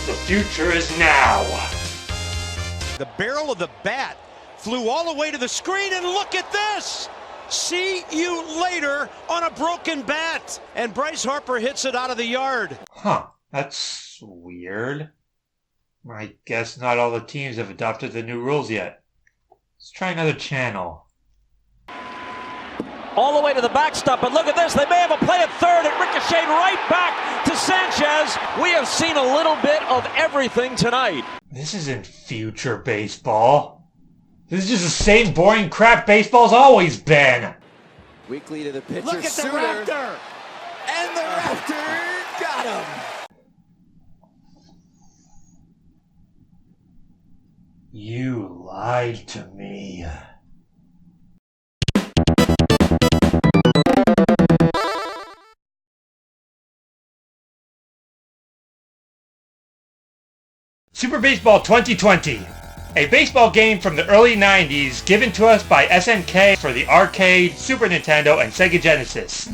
The future is now. The barrel of the bat flew all the way to the screen, and look at this! See you later on a broken bat. And Bryce Harper hits it out of the yard. Huh, that's weird. I guess not all the teams have adopted the new rules yet. Let's try another channel. All the way to the backstop, but look at this. They may have a play at third. It ricocheted right back to Sanchez. We have seen a little bit of everything tonight. This isn't future baseball. This is just the same boring crap baseball's always been. Weekly to the pitcher. Look at the Raptor! And the Raptor got him! You lied to me. Super Baseball 2020. A baseball game from the early 90s given to us by SNK for the arcade, Super Nintendo, and Sega Genesis.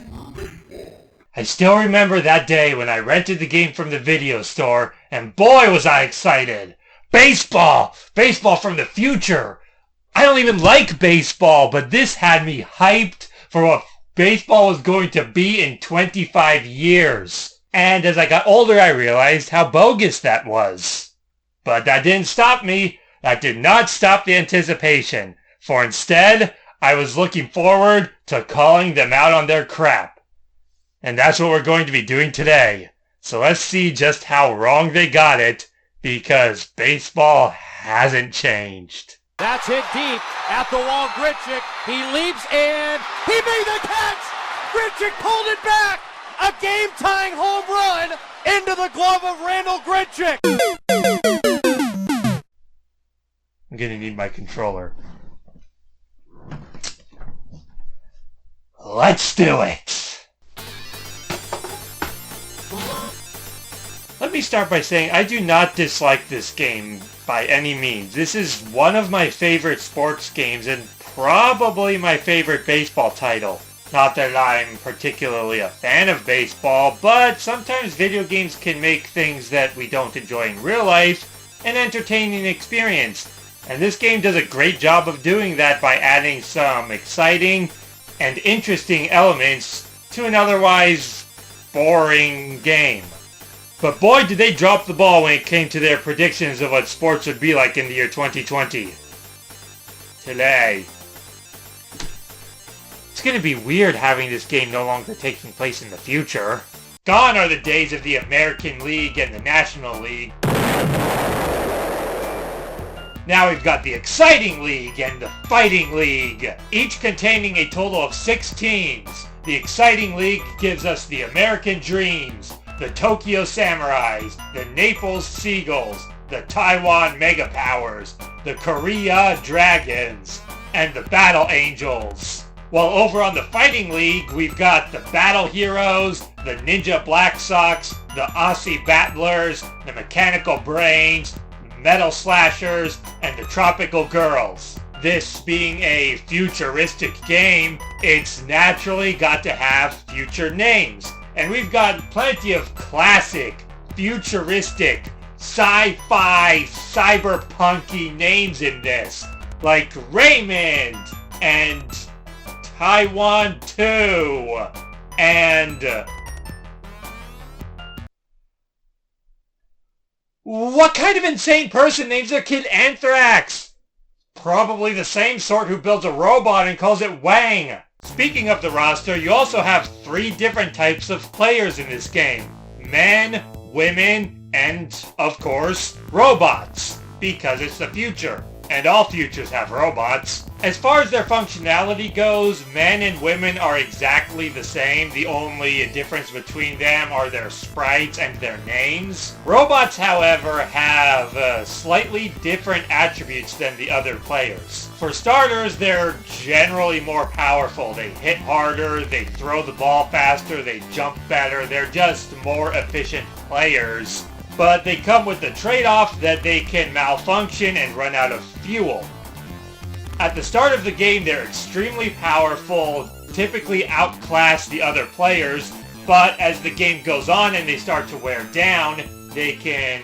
I still remember that day when I rented the game from the video store, and boy was I excited! Baseball! Baseball from the future! I don't even like baseball, but this had me hyped for what baseball was going to be in 25 years. And as I got older, I realized how bogus that was. But that didn't stop me. That did not stop the anticipation, for instead, I was looking forward to calling them out on their crap. And that's what we're going to be doing today. So let's see just how wrong they got it, because baseball hasn't changed. That's hit deep at the wall. Gritchick, he leaps and he made the catch! Gritchick pulled it back! A game-tying home run into the glove of Randall Gritchick! I'm gonna need my controller. Let's do it! Let me start by saying I do not dislike this game by any means. This is one of my favorite sports games and probably my favorite baseball title. Not that I'm particularly a fan of baseball, but sometimes video games can make things that we don't enjoy in real life an entertaining experience. And this game does a great job of doing that by adding some exciting and interesting elements to an otherwise boring game. But boy, did they drop the ball when it came to their predictions of what sports would be like in the year 2020. Today. It's going to be weird having this game no longer taking place in the future. Gone are the days of the American League and the National League. Now we've got the Exciting League and the Fighting League, each containing a total of 6 teams. The Exciting League gives us the American Dreams, the Tokyo Samurais, the Naples Seagulls, the Taiwan Mega Powers, the Korea Dragons, and the Battle Angels. While over on the Fighting League, we've got the Battle Heroes, the Ninja Black Sox, the Aussie Battlers, the Mechanical Brains, Metal Slashers, and the Tropical Girls. This being a futuristic game, it's naturally got to have future names. And we've got plenty of classic, futuristic, sci-fi, cyberpunky names in this, like Raymond, and Taiwan 2, and what kind of insane person names their kid Anthrax? Probably the same sort who builds a robot and calls it Wang. Speaking of the roster, you also have 3 different types of players in this game. Men, women, and, of course, robots. Because it's the future. And all futures have robots. As far as their functionality goes, men and women are exactly the same. The only difference between them are their sprites and their names. Robots, however, have slightly different attributes than the other players. For starters, they're generally more powerful. They hit harder, they throw the ball faster, they jump better. They're just more efficient players. But they come with the trade-off that they can malfunction and run out of fuel. At the start of the game, they're extremely powerful, typically outclass the other players, but as the game goes on and they start to wear down, they can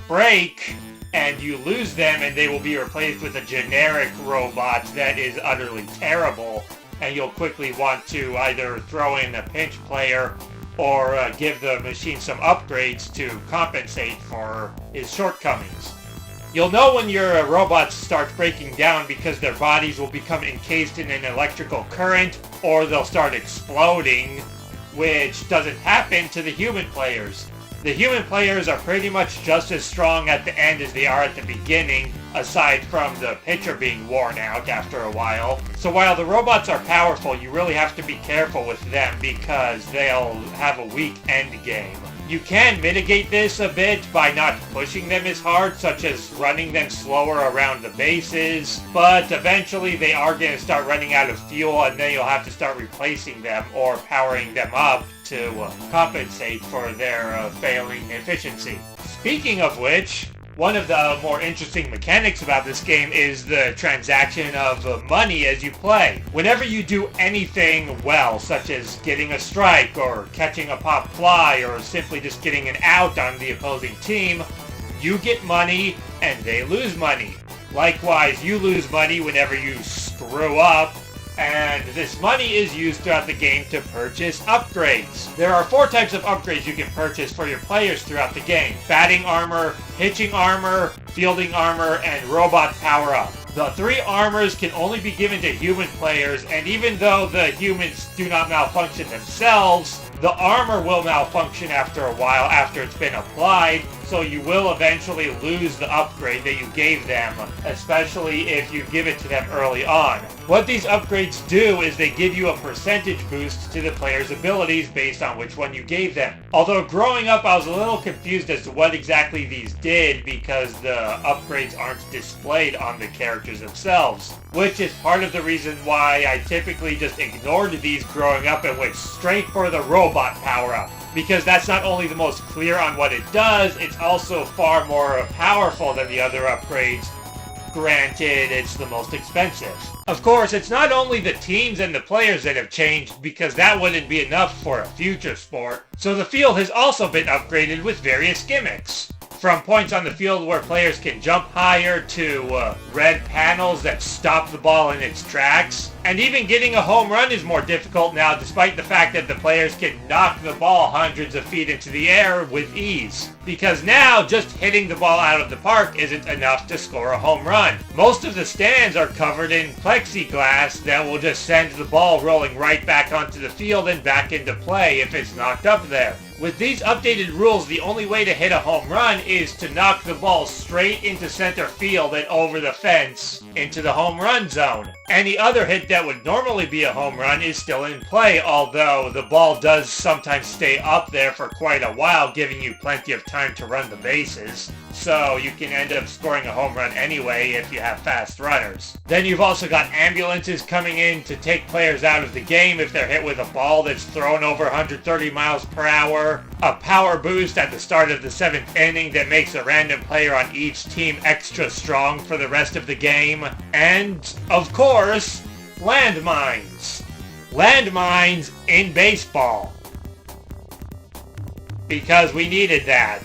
break and you lose them, and they will be replaced with a generic robot that is utterly terrible, and you'll quickly want to either throw in a pinch player or give the machine some upgrades to compensate for his shortcomings. You'll know when your robots start breaking down because their bodies will become encased in an electrical current, or they'll start exploding, which doesn't happen to the human players. The human players are pretty much just as strong at the end as they are at the beginning, aside from the pitcher being worn out after a while. So while the robots are powerful, you really have to be careful with them because they'll have a weak end game. You can mitigate this a bit by not pushing them as hard, such as running them slower around the bases, but eventually they are going to start running out of fuel, and then you'll have to start replacing them or powering them up to compensate for their failing efficiency. Speaking of which, one of the more interesting mechanics about this game is the transaction of money as you play. Whenever you do anything well, such as getting a strike or catching a pop fly or simply just getting an out on the opposing team, you get money and they lose money. Likewise, you lose money whenever you screw up, and this money is used throughout the game to purchase upgrades. There are 4 types of upgrades you can purchase for your players throughout the game: batting armor, pitching armor, fielding armor, and robot power-up. The 3 armors can only be given to human players, and even though the humans do not malfunction themselves, the armor will malfunction after a while after it's been applied, so you will eventually lose the upgrade that you gave them, especially if you give it to them early on. What these upgrades do is they give you a percentage boost to the player's abilities based on which one you gave them. Although growing up I was a little confused as to what exactly these did because the upgrades aren't displayed on the characters themselves, which is part of the reason why I typically just ignored these growing up and went straight for the robot power-up. Because that's not only the most clear on what it does, it's also far more powerful than the other upgrades. Granted, it's the most expensive. Of course, it's not only the teams and the players that have changed, because that wouldn't be enough for a future sport. So the field has also been upgraded with various gimmicks. From points on the field where players can jump higher to red panels that stop the ball in its tracks. And even getting a home run is more difficult now, despite the fact that the players can knock the ball hundreds of feet into the air with ease. Because now, just hitting the ball out of the park isn't enough to score a home run. Most of the stands are covered in plexiglass that will just send the ball rolling right back onto the field and back into play if it's knocked up there. With these updated rules, the only way to hit a home run is to knock the ball straight into center field and over the fence into the home run zone. Any other hit that would normally be a home run is still in play, although the ball does sometimes stay up there for quite a while, giving you plenty of time to run the bases. So you can end up scoring a home run anyway if you have fast runners. Then you've also got ambulances coming in to take players out of the game if they're hit with a ball that's thrown over 130 miles per hour, a power boost at the start of the 7th inning that makes a random player on each team extra strong for the rest of the game, and, of course, landmines. Landmines in baseball. Because we needed that.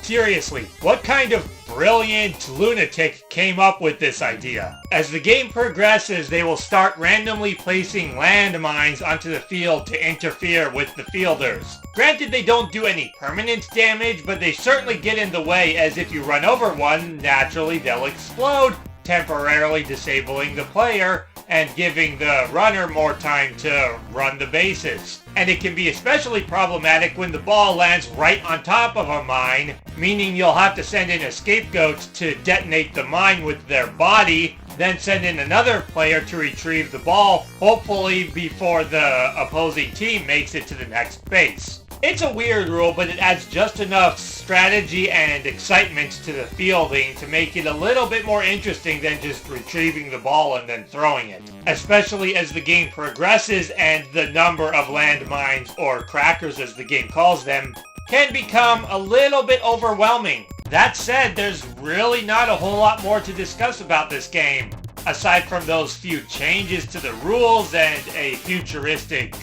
Seriously, what kind of brilliant lunatic came up with this idea? As the game progresses, they will start randomly placing landmines onto the field to interfere with the fielders. Granted, they don't do any permanent damage, but they certainly get in the way, as if you run over one, naturally they'll explode, temporarily disabling the player and giving the runner more time to run the bases. And it can be especially problematic when the ball lands right on top of a mine, meaning you'll have to send in a scapegoat to detonate the mine with their body, then send in another player to retrieve the ball, hopefully before the opposing team makes it to the next base. It's a weird rule, but it adds just enough strategy and excitement to the fielding to make it a little bit more interesting than just retrieving the ball and then throwing it. Especially as the game progresses and the number of landmines, or crackers as the game calls them, can become a little bit overwhelming. That said, there's really not a whole lot more to discuss about this game, aside from those few changes to the rules and a futuristic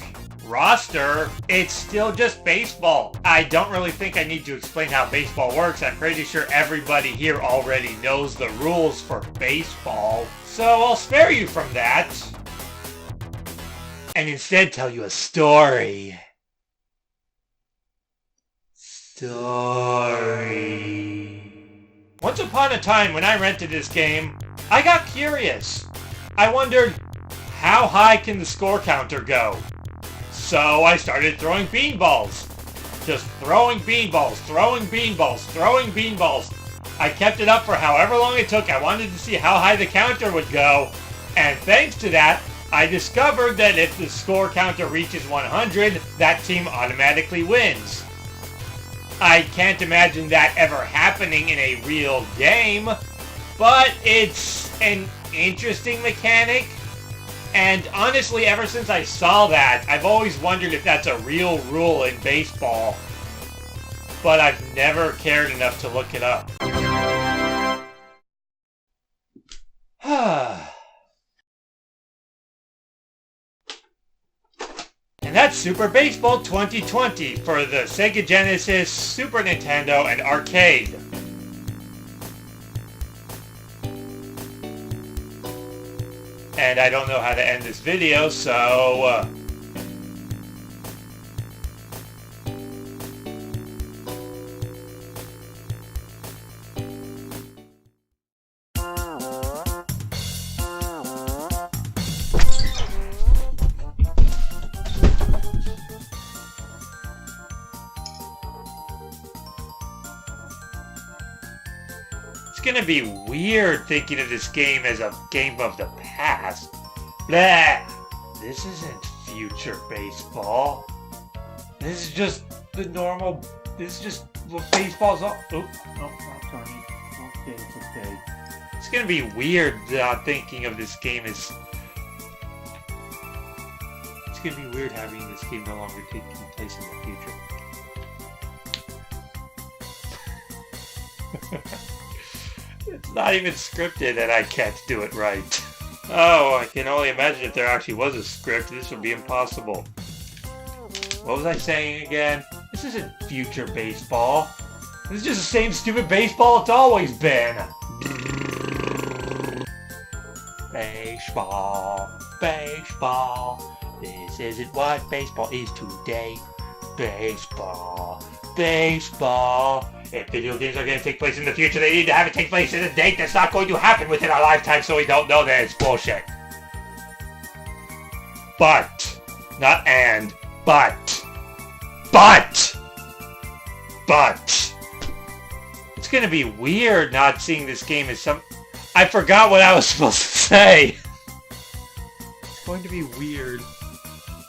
roster, it's still just baseball. I don't really think I need to explain how baseball works. I'm pretty sure everybody here already knows the rules for baseball. So I'll spare you from that. And instead tell you a story. Once upon a time when I rented this game, I got curious. I wondered, how high can the score counter go? So I started throwing beanballs. Just throwing beanballs, throwing beanballs, throwing beanballs. I kept it up for however long it took. I wanted to see how high the counter would go. And thanks to that, I discovered that if the score counter reaches 100, that team automatically wins. I can't imagine that ever happening in a real game, but it's an interesting mechanic. And honestly, ever since I saw that, I've always wondered if that's a real rule in baseball. But I've never cared enough to look it up. And that's Super Baseball 2020 for the Sega Genesis, Super Nintendo, and Arcade. And I don't know how to end this video, so... It's gonna be weird thinking of this game as a game of the past. Blah! This isn't future baseball. This is just the normal... This is just what baseball's all... Oh, sorry. Okay, it's okay. It's gonna be weird thinking of this game as... It's gonna be weird having this game no longer taking place in the future. It's not even scripted and I can't do it right. Oh, I can only imagine if there actually was a script, this would be impossible. What was I saying again? This isn't future baseball. This is just the same stupid baseball it's always been. Baseball, baseball. This isn't what baseball is today. Baseball, baseball. If video games are going to take place in the future, they need to have it take place in a date that's not going to happen within our lifetime, so we don't know that it's bullshit. But, not and, but, it's going to be weird not seeing this game as some... I forgot what I was supposed to say. It's going to be weird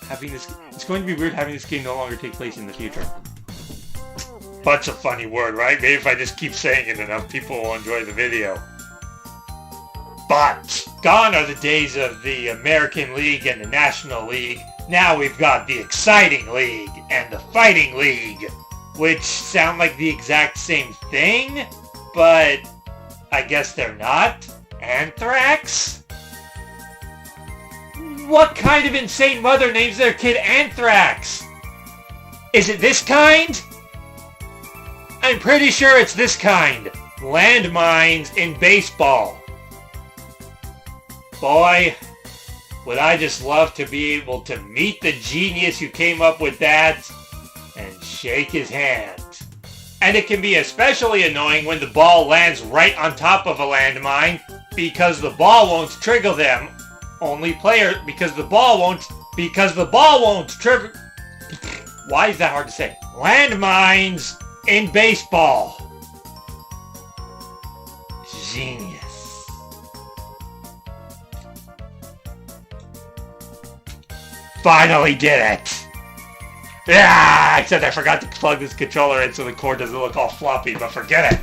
having this... It's going to be weird having this game no longer take place in the future. But's a funny word, right? Maybe if I just keep saying it enough, people will enjoy the video. But gone are the days of the American League and the National League. Now we've got the Exciting League and the Fighting League, which sound like the exact same thing, but I guess they're not. Anthrax? What kind of insane mother names their kid Anthrax? Is it this kind? I'm pretty sure it's this kind. Landmines in baseball. Boy, would I just love to be able to meet the genius who came up with that and shake his hand. And it can be especially annoying when the ball lands right on top of a landmine because the ball won't trigger them. Because the ball won't trigger... Why is that hard to say? Landmines in baseball. Genius. Finally did it. Yeah, except I forgot to plug this controller in so the cord doesn't look all floppy, but forget it.